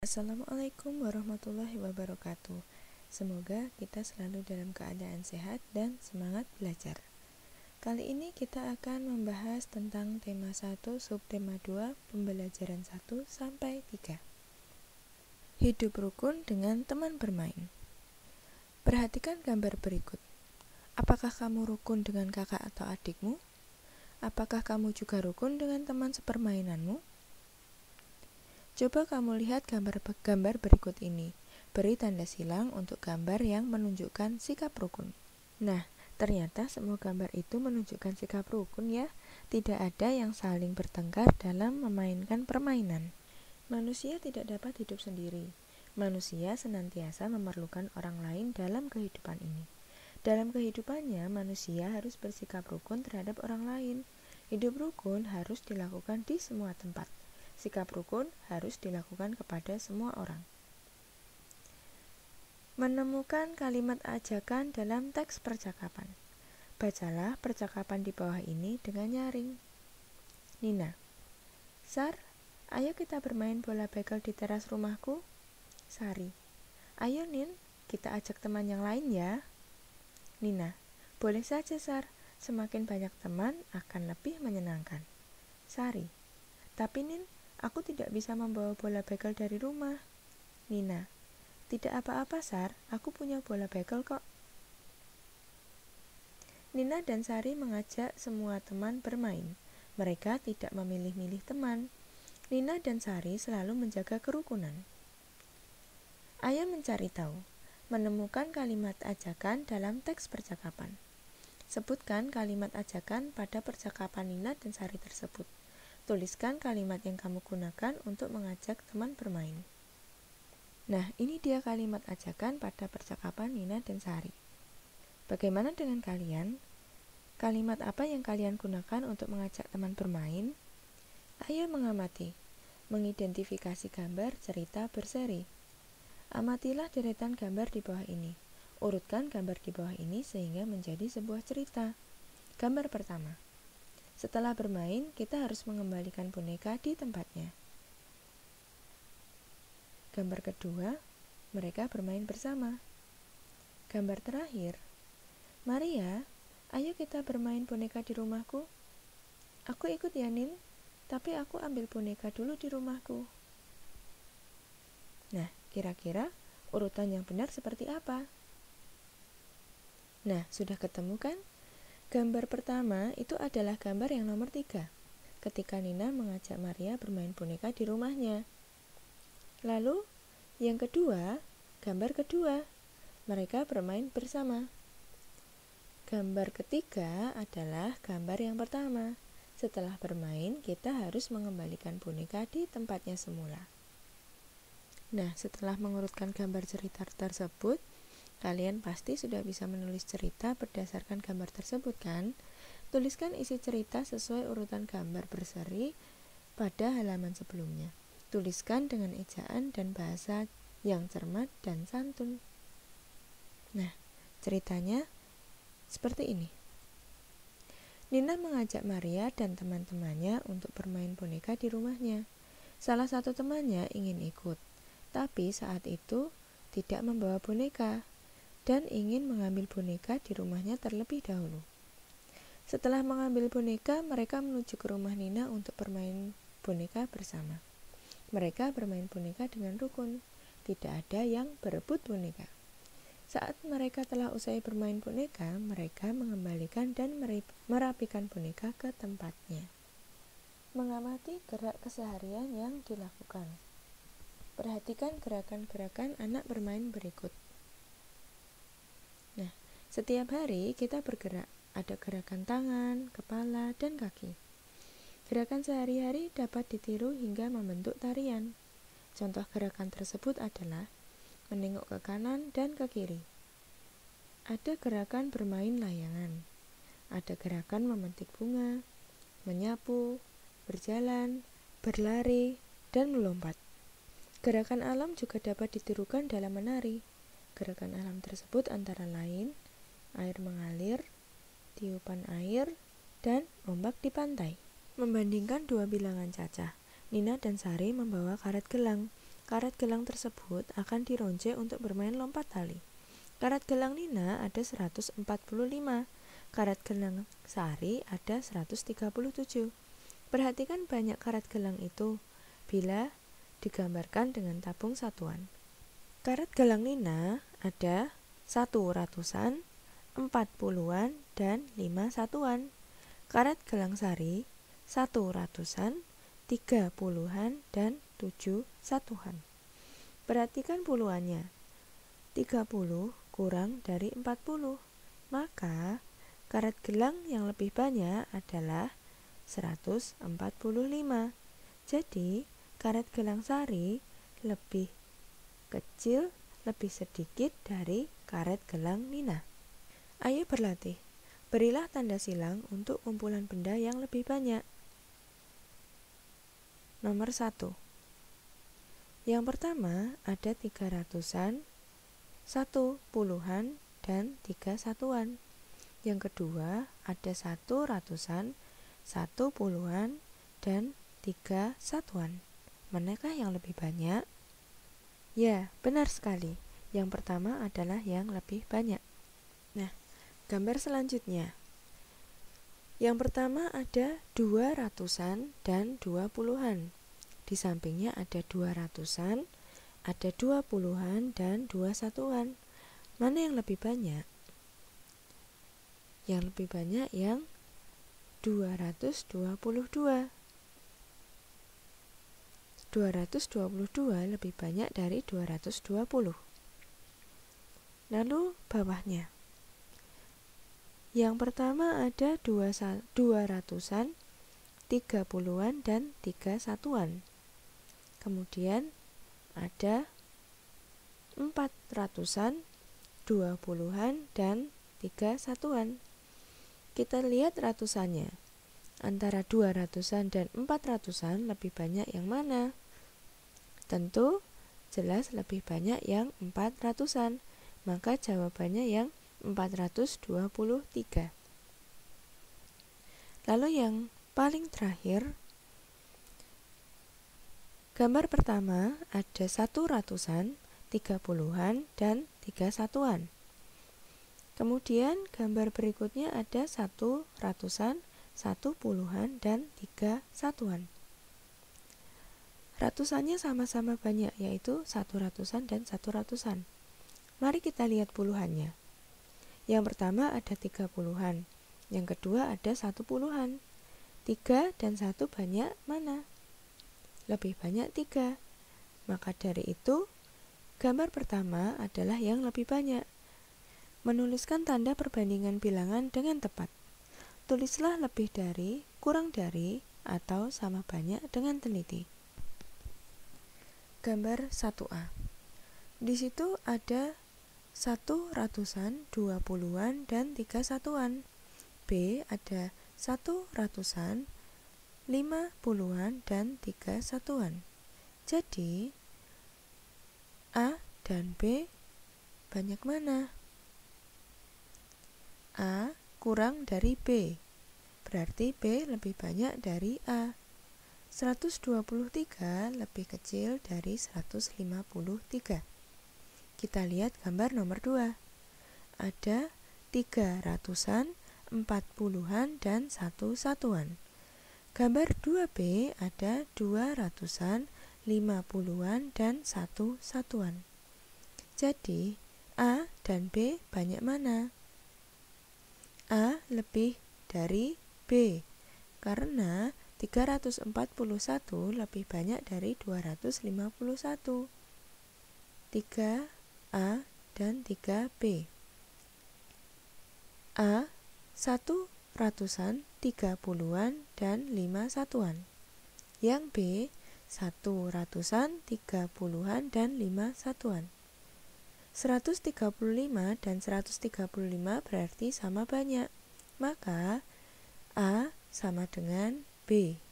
Assalamualaikum warahmatullahi wabarakatuh. Semoga kita selalu dalam keadaan sehat dan semangat belajar. Kali ini kita akan membahas tentang tema 1, subtema 2, pembelajaran 1 sampai 3. Hidup rukun dengan teman bermain. Perhatikan gambar berikut. Apakah kamu rukun dengan kakak atau adikmu? Apakah kamu juga rukun dengan teman sepermainanmu? Coba kamu lihat gambar berikut ini. Beri tanda silang untuk gambar yang menunjukkan sikap rukun. Nah, ternyata semua gambar itu menunjukkan sikap rukun ya. Tidak ada yang saling bertengkar dalam memainkan permainan. Manusia tidak dapat hidup sendiri. Manusia senantiasa memerlukan orang lain dalam kehidupan ini. Dalam kehidupannya, manusia harus bersikap rukun terhadap orang lain. Hidup rukun harus dilakukan di semua tempat. Sikap rukun harus dilakukan kepada semua orang. Menemukan kalimat ajakan dalam teks percakapan. Bacalah percakapan di bawah ini dengan nyaring. Nina: Sar, ayo kita bermain bola bekel di teras rumahku. Sari: Ayo Nin, kita ajak teman yang lain ya. Nina: Boleh saja Sar, semakin banyak teman akan lebih menyenangkan. Sari: Tapi Nin, aku tidak bisa membawa bola bekel dari rumah. Nina: Tidak apa-apa Sar, aku punya bola bekel kok. Nina dan Sari mengajak semua teman bermain. Mereka tidak memilih-milih teman. Nina dan Sari selalu menjaga kerukunan. Ayo mencari tahu. Menemukan kalimat ajakan dalam teks percakapan. Sebutkan kalimat ajakan pada percakapan Nina dan Sari tersebut. Tuliskan kalimat yang kamu gunakan untuk mengajak teman bermain. Nah, ini dia kalimat ajakan pada percakapan Nina dan Sari. Bagaimana dengan kalian? Kalimat apa yang kalian gunakan untuk mengajak teman bermain? Ayo mengamati. Mengidentifikasi gambar cerita berseri. Amatilah deretan gambar di bawah ini. Urutkan gambar di bawah ini sehingga menjadi sebuah cerita. Gambar pertama. Setelah bermain, kita harus mengembalikan boneka di tempatnya. Gambar kedua, mereka bermain bersama. Gambar terakhir, Maria, ayo kita bermain boneka di rumahku. Aku ikut ya Nin, tapi aku ambil boneka dulu di rumahku. Nah, kira-kira urutan yang benar seperti apa? Nah, sudah ketemu kan? Gambar pertama itu adalah gambar yang nomor 3, ketika Nina mengajak Maria bermain boneka di rumahnya. Lalu, yang kedua, gambar kedua, mereka bermain bersama. Gambar ketiga adalah gambar yang pertama. Setelah bermain, kita harus mengembalikan boneka di tempatnya semula. Nah, setelah mengurutkan gambar cerita tersebut, kalian pasti sudah bisa menulis cerita berdasarkan gambar tersebut kan? Tuliskan isi cerita sesuai urutan gambar berseri pada halaman sebelumnya. Tuliskan dengan ejaan dan bahasa yang cermat dan santun. Nah, ceritanya seperti ini. Nina mengajak Maria dan teman-temannya untuk bermain boneka di rumahnya. Salah satu temannya ingin ikut, tapi saat itu tidak membawa boneka dan ingin mengambil boneka di rumahnya terlebih dahulu. Setelah mengambil boneka, mereka menuju ke rumah Nina untuk bermain boneka bersama. Mereka bermain boneka dengan rukun, tidak ada yang berebut boneka. Saat mereka telah usai bermain boneka, mereka mengembalikan dan merapikan boneka ke tempatnya. Mengamati gerak keseharian yang dilakukan. Perhatikan gerakan-gerakan anak bermain berikut. Nah, setiap hari kita bergerak, ada gerakan tangan, kepala, dan kaki. Gerakan sehari-hari dapat ditiru hingga membentuk tarian. Contoh gerakan tersebut adalah menengok ke kanan dan ke kiri. Ada gerakan bermain layangan. Ada gerakan memetik bunga, menyapu, berjalan, berlari, dan melompat. Gerakan alam juga dapat ditirukan dalam menari. Gerakan alam tersebut antara lain air mengalir, tiupan air, dan ombak di pantai. Membandingkan dua bilangan cacah, Nina dan Sari membawa karet gelang. karet gelang tersebut akan dironce untuk bermain lompat tali. Karet gelang Nina ada 145, karet gelang Sari ada 137. Perhatikan banyak karet gelang itu bila digambarkan dengan tabung satuan. Karet gelang Nina ada 1 ratusan, 4 puluhan, dan 5 satuan. Karet gelang Sari 1 ratusan, 3 puluhan, dan 7 satuan. Perhatikan puluhannya. 30 kurang dari 40. Maka karet gelang yang lebih banyak adalah 145. Jadi karet gelang Sari lebih kecil, lebih sedikit dari karet gelang Nina. Ayo berlatih. Berilah tanda silang untuk kumpulan benda yang lebih banyak. Nomor 1. Yang pertama ada 300-an, 1 puluhan, dan 3 satuan. Yang kedua ada 1 ratusan, 1 puluhan, dan 3 satuan. Manakah yang lebih banyak? Ya, benar sekali. Yang pertama adalah yang lebih banyak. Nah, gambar selanjutnya. Yang pertama ada 2 ratusan dan 2 puluhan. Di sampingnya ada 2 ratusan, ada 2 puluhan, dan 2 satuan. Mana yang lebih banyak? Yang lebih banyak yang 222. 222 lebih banyak dari 220. Lalu bawahnya. Yang pertama ada 2 ratusan, 3 puluhan, dan 3 satuan. Kemudian ada 4 ratusan, 2 puluhan, dan 3 satuan. Kita lihat ratusannya. Antara 2 ratusan dan 4 ratusan lebih banyak yang mana? Tentu jelas lebih banyak yang 4 ratusan. Maka jawabannya yang 423. Lalu yang paling terakhir, gambar pertama ada 1 ratusan, 3 puluhan, dan 3 satuan. Kemudian gambar berikutnya ada 1 ratusan, 1 puluhan, dan 3 satuan. Ratusannya sama-sama banyak, yaitu 1 ratusan dan 1 ratusan. Mari kita lihat puluhannya. Yang pertama ada 3 puluhan, yang kedua ada 1 puluhan. 3 dan 1 banyak mana? Lebih banyak 3. Maka dari itu, gambar pertama adalah yang lebih banyak. Menuliskan tanda perbandingan bilangan dengan tepat. Tulislah lebih dari, kurang dari, atau sama banyak dengan teliti. Gambar 1A. Di situ ada 1 ratusan, 2 puluhan, dan 3 satuan. B ada 1 ratusan, 5 puluhan, dan 3 satuan. Jadi A dan B banyak mana? A kurang dari B, berarti B lebih banyak dari A. 123 lebih kecil dari 153. Kita lihat gambar nomor 2. Ada 3 ratusan, 4 puluhan, dan 1 satuan. Gambar 2B ada 2 ratusan, 5 puluhan, dan 1 satuan. Jadi, A dan B banyak mana? A lebih dari B, karena 341 lebih banyak dari 251. 3A dan 3B. A 1 ratusan, 3 puluhan, dan 5 satuan. Yang B 1 ratusan, 3 puluhan, dan 5 satuan. 135 dan 135 berarti sama banyak. Maka A sama dengan B.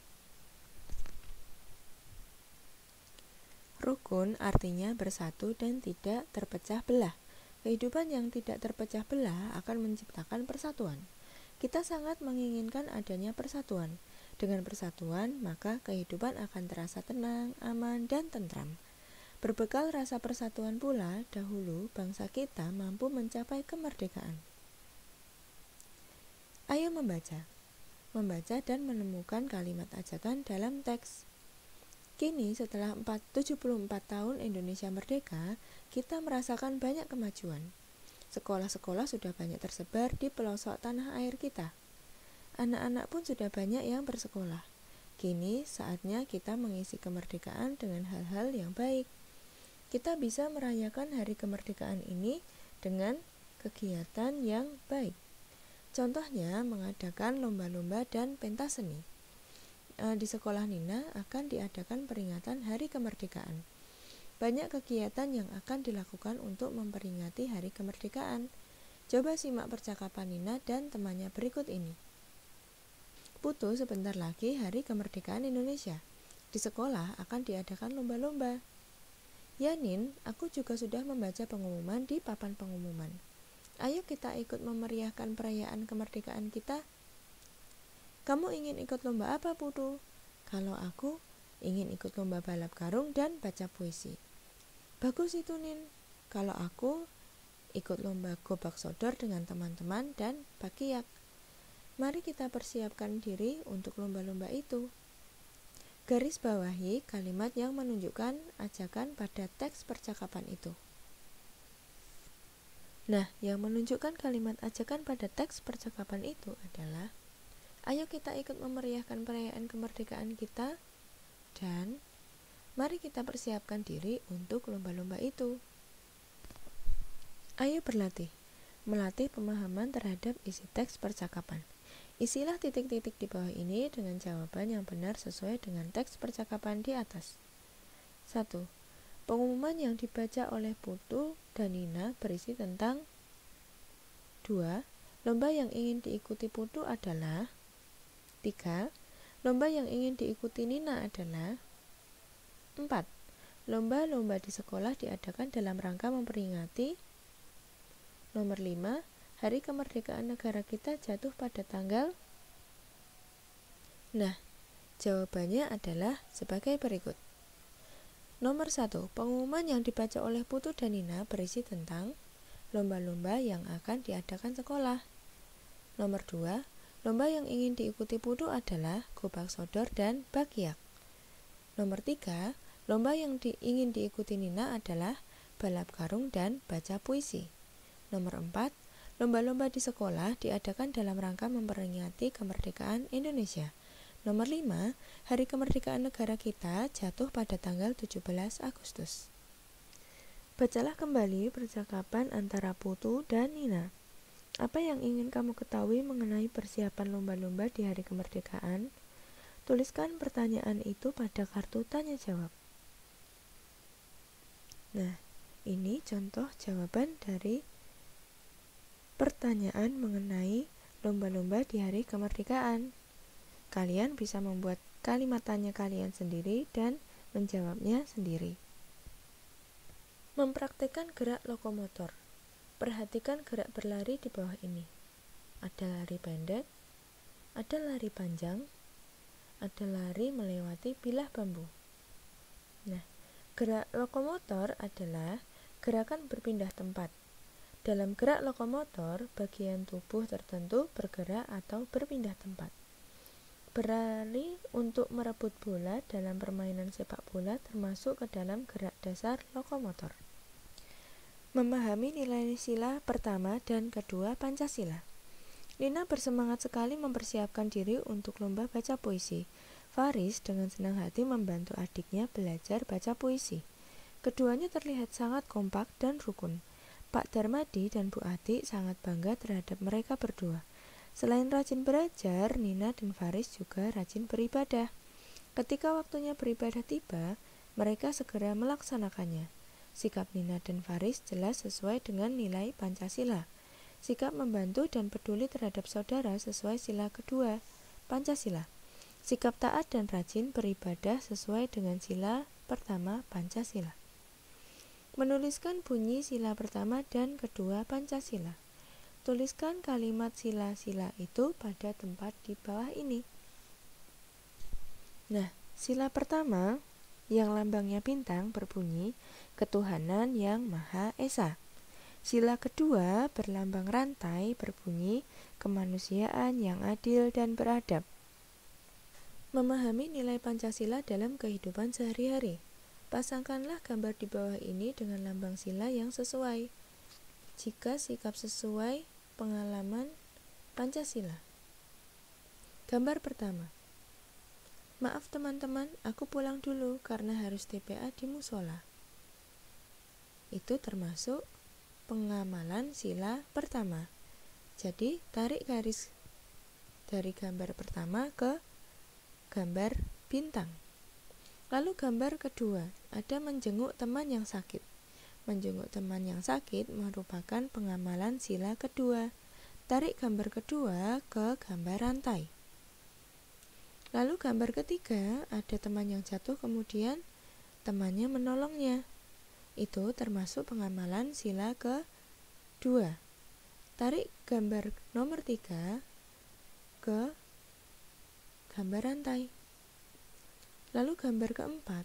Rukun artinya bersatu dan tidak terpecah belah. Kehidupan yang tidak terpecah belah akan menciptakan persatuan. Kita sangat menginginkan adanya persatuan. Dengan persatuan, maka kehidupan akan terasa tenang, aman, dan tentram. Berbekal rasa persatuan pula, dahulu bangsa kita mampu mencapai kemerdekaan. Ayo membaca dan menemukan kalimat ajakan dalam teks. Kini setelah 74 tahun Indonesia merdeka, kita merasakan banyak kemajuan. Sekolah-sekolah sudah banyak tersebar di pelosok tanah air kita. Anak-anak pun sudah banyak yang bersekolah. Kini saatnya kita mengisi kemerdekaan dengan hal-hal yang baik. Kita bisa merayakan hari kemerdekaan ini dengan kegiatan yang baik. Contohnya mengadakan lomba-lomba dan pentas seni. Di sekolah Nina akan diadakan peringatan hari kemerdekaan. Banyak kegiatan yang akan dilakukan untuk memperingati hari kemerdekaan. Coba simak percakapan Nina dan temannya berikut ini. Putu, sebentar lagi hari kemerdekaan Indonesia. Di sekolah akan diadakan lomba-lomba. Ya Nin, aku juga sudah membaca pengumuman di papan pengumuman. Ayo kita ikut memeriahkan perayaan kemerdekaan kita. Kamu ingin ikut lomba apa, Putu? Kalau aku ingin ikut lomba balap karung dan baca puisi. Bagus itu, Nin. Kalau aku ikut lomba gobak sodor dengan teman-teman dan bakiak. Mari kita persiapkan diri untuk lomba-lomba itu. Garis bawahi kalimat yang menunjukkan ajakan pada teks percakapan itu. Nah, yang menunjukkan kalimat ajakan pada teks percakapan itu adalah ayo kita ikut memeriahkan perayaan kemerdekaan kita dan mari kita persiapkan diri untuk lomba-lomba itu. Ayo melatih pemahaman terhadap isi teks percakapan. Isilah titik-titik di bawah ini dengan jawaban yang benar sesuai dengan teks percakapan di atas. 1. Pengumuman yang dibaca oleh Putu dan Nina berisi tentang 2. Lomba yang ingin diikuti Putu adalah 3. Lomba yang ingin diikuti Nina adalah 4. Lomba-lomba di sekolah diadakan dalam rangka memperingati Nomor 5. Hari kemerdekaan negara kita jatuh pada tanggal. Nah, jawabannya adalah sebagai berikut. Nomor 1. Pengumuman yang dibaca oleh Putu dan Nina berisi tentang lomba-lomba yang akan diadakan sekolah. Nomor 2. Lomba yang ingin diikuti Putu adalah gobak sodor dan bakiak. Nomor 3. Lomba yang ingin diikuti Nina adalah balap karung dan baca puisi. Nomor 4. Lomba-lomba di sekolah diadakan dalam rangka memperingati kemerdekaan Indonesia. Nomor 5. Hari kemerdekaan negara kita jatuh pada tanggal 17 Agustus. Bacalah kembali percakapan antara Putu dan Nina. Apa yang ingin kamu ketahui mengenai persiapan lomba-lomba di hari kemerdekaan? Tuliskan pertanyaan itu pada kartu tanya jawab. Nah, ini contoh jawaban dari pertanyaan mengenai lomba-lomba di hari kemerdekaan. Kalian bisa membuat kalimat tanya kalian sendiri dan menjawabnya sendiri. Mempraktikkan gerak lokomotor. Perhatikan gerak berlari di bawah ini. Ada lari pendek, ada lari panjang, ada lari melewati bilah bambu. Nah, gerak lokomotor adalah gerakan berpindah tempat. Dalam gerak lokomotor, bagian tubuh tertentu bergerak atau berpindah tempat. Berlari untuk merebut bola dalam permainan sepak bola termasuk ke dalam gerak dasar lokomotor. Memahami nilai sila pertama dan kedua Pancasila. Nina bersemangat sekali mempersiapkan diri untuk lomba baca puisi. Faris dengan senang hati membantu adiknya belajar baca puisi. Keduanya terlihat sangat kompak dan rukun. Pak Darmadi dan Bu Ati sangat bangga terhadap mereka berdua. Selain rajin belajar, Nina dan Faris juga rajin beribadah. Ketika waktunya beribadah tiba, mereka segera melaksanakannya. Sikap Nina dan Faris jelas sesuai dengan nilai Pancasila. Sikap membantu dan peduli terhadap saudara sesuai sila kedua Pancasila. Sikap taat dan rajin beribadah sesuai dengan sila pertama Pancasila. Menuliskan bunyi sila pertama dan kedua Pancasila. Tuliskan kalimat sila-sila itu pada tempat di bawah ini. Nah, sila pertama yang lambangnya bintang berbunyi ketuhanan yang Maha Esa. Sila kedua berlambang rantai berbunyi kemanusiaan yang adil dan beradab. Memahami nilai Pancasila dalam kehidupan sehari-hari. Pasangkanlah gambar di bawah ini dengan lambang sila yang sesuai. Jika sikap sesuai pengalaman Pancasila. Gambar pertama. Maaf teman-teman, aku pulang dulu karena harus TPA di musola. Itu termasuk pengamalan sila pertama. Jadi, tarik garis dari gambar pertama ke gambar bintang. Lalu gambar kedua, ada menjenguk teman yang sakit. Menjenguk teman yang sakit merupakan pengamalan sila kedua. Tarik gambar kedua ke gambar rantai. Lalu gambar ketiga, ada teman yang jatuh kemudian temannya menolongnya. Itu termasuk pengamalan sila kedua. Tarik gambar nomor 3 ke gambar rantai. Lalu gambar keempat,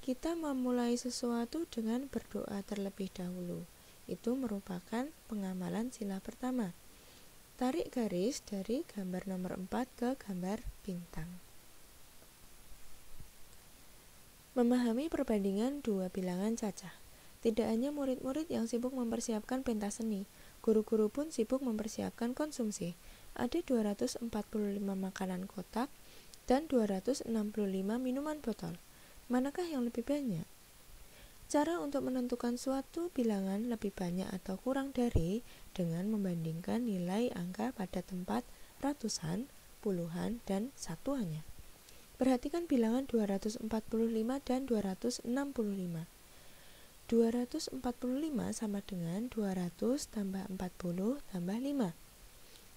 kita memulai sesuatu dengan berdoa terlebih dahulu. Itu merupakan pengamalan sila pertama. Tarik garis dari gambar nomor 4 ke gambar bintang. Memahami perbandingan dua bilangan cacah. Tidak hanya murid-murid yang sibuk mempersiapkan pentas seni, guru-guru pun sibuk mempersiapkan konsumsi. Ada 245 makanan kotak dan 265 minuman botol. Manakah yang lebih banyak? Cara untuk menentukan suatu bilangan lebih banyak atau kurang dari dengan membandingkan nilai angka pada tempat ratusan, puluhan, dan satuannya. Perhatikan bilangan 245 dan 265. 245 sama dengan 200 tambah 40 tambah 5.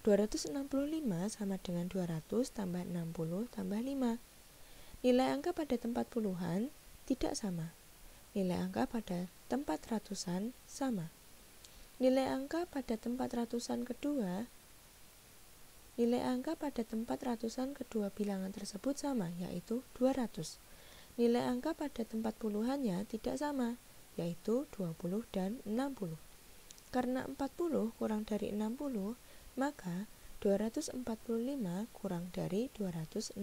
265 sama dengan 200 tambah 60 tambah 5. Nilai angka pada tempat puluhan tidak sama. Nilai angka pada tempat ratusan sama. Nilai angka pada tempat ratusan kedua bilangan tersebut sama, yaitu 200. Nilai angka pada tempat puluhannya tidak sama, yaitu 20 dan 60. Karena 40 kurang dari 60, maka 245 kurang dari 265.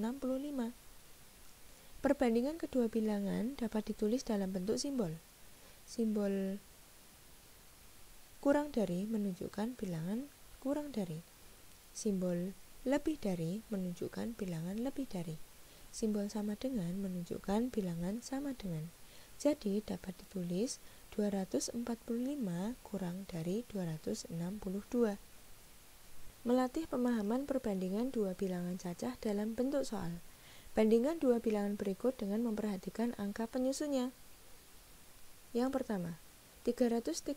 Perbandingan kedua bilangan dapat ditulis dalam bentuk simbol. Simbol kurang dari menunjukkan bilangan kurang dari. Simbol lebih dari menunjukkan bilangan lebih dari. Simbol sama dengan menunjukkan bilangan sama dengan. Jadi dapat ditulis 245 kurang dari 262. Melatih pemahaman perbandingan dua bilangan cacah dalam bentuk soal. Bandingkan dua bilangan berikut dengan memperhatikan angka penyusunnya. Yang pertama, 336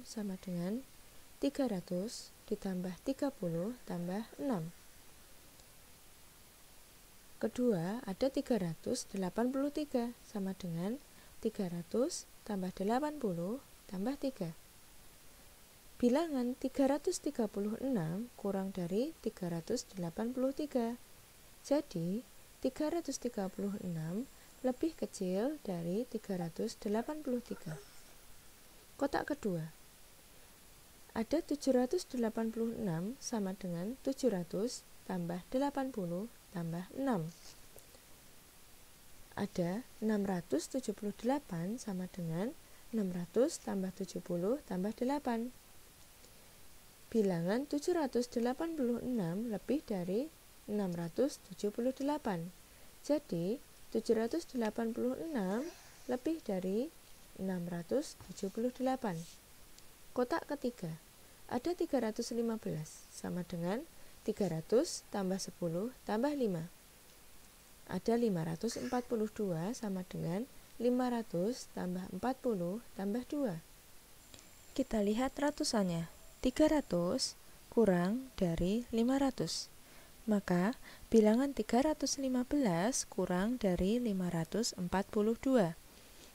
sama dengan 300 ditambah 30 tambah 6. Kedua, ada 383 sama dengan 300 tambah 80 tambah 3. Bilangan 336 kurang dari 383. Jadi, 336 lebih kecil dari 383. Kotak kedua. Ada 786 sama dengan 700 tambah 80 tambah 6. Ada 678 sama dengan 600 tambah 70 tambah 8. Bilangan 786 lebih dari 678. Jadi, 786 lebih dari 678. Kotak ketiga. Ada 315 sama dengan 300 tambah 10 tambah 5. Ada 542 sama dengan 500 tambah 40 tambah 2. Kita lihat ratusannya. 300 kurang dari 500. Maka bilangan 315 kurang dari 542.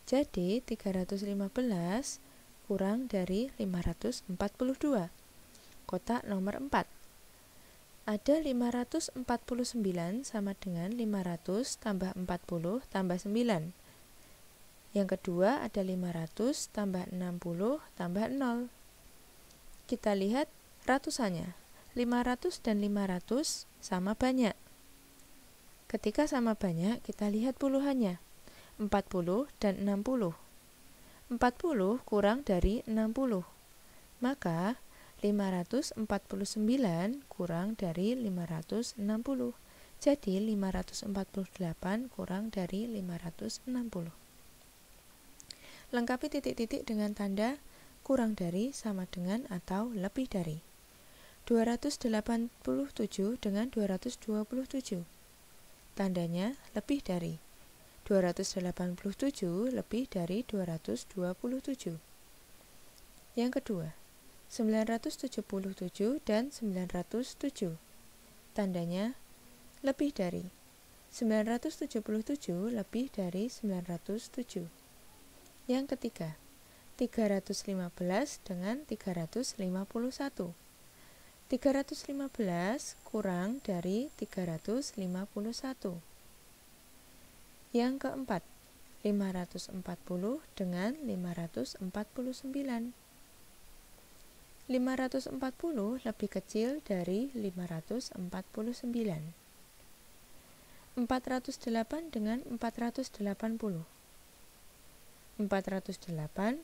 Jadi 315 kurang dari 542. Kotak nomor 4. Ada 549 sama dengan 500 tambah 40 tambah 9. Yang kedua ada 500 tambah 60 tambah 0. Kita lihat ratusannya. 500 dan 500 sama banyak. Ketika sama banyak, kita lihat puluhannya. 40 dan 60. 40 kurang dari 60. Maka 549 kurang dari 560. Jadi 548 kurang dari 560. Lengkapi titik-titik dengan tanda kurang dari, sama dengan, atau lebih dari. 287 dengan 227. Tandanya lebih dari. 287 lebih dari 227. Yang kedua, 977 dan 907. Tandanya lebih dari. 977 lebih dari 907. Yang ketiga, 315 dengan 351. 315 kurang dari 351. Yang keempat, 540 dengan 549. 540 lebih kecil dari 549. 408 dengan 480. 408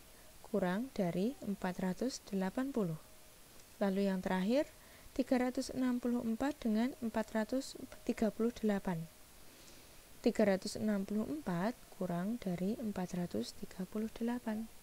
kurang dari 480. Lalu yang terakhir, 364 dengan 438. 364 kurang dari 438.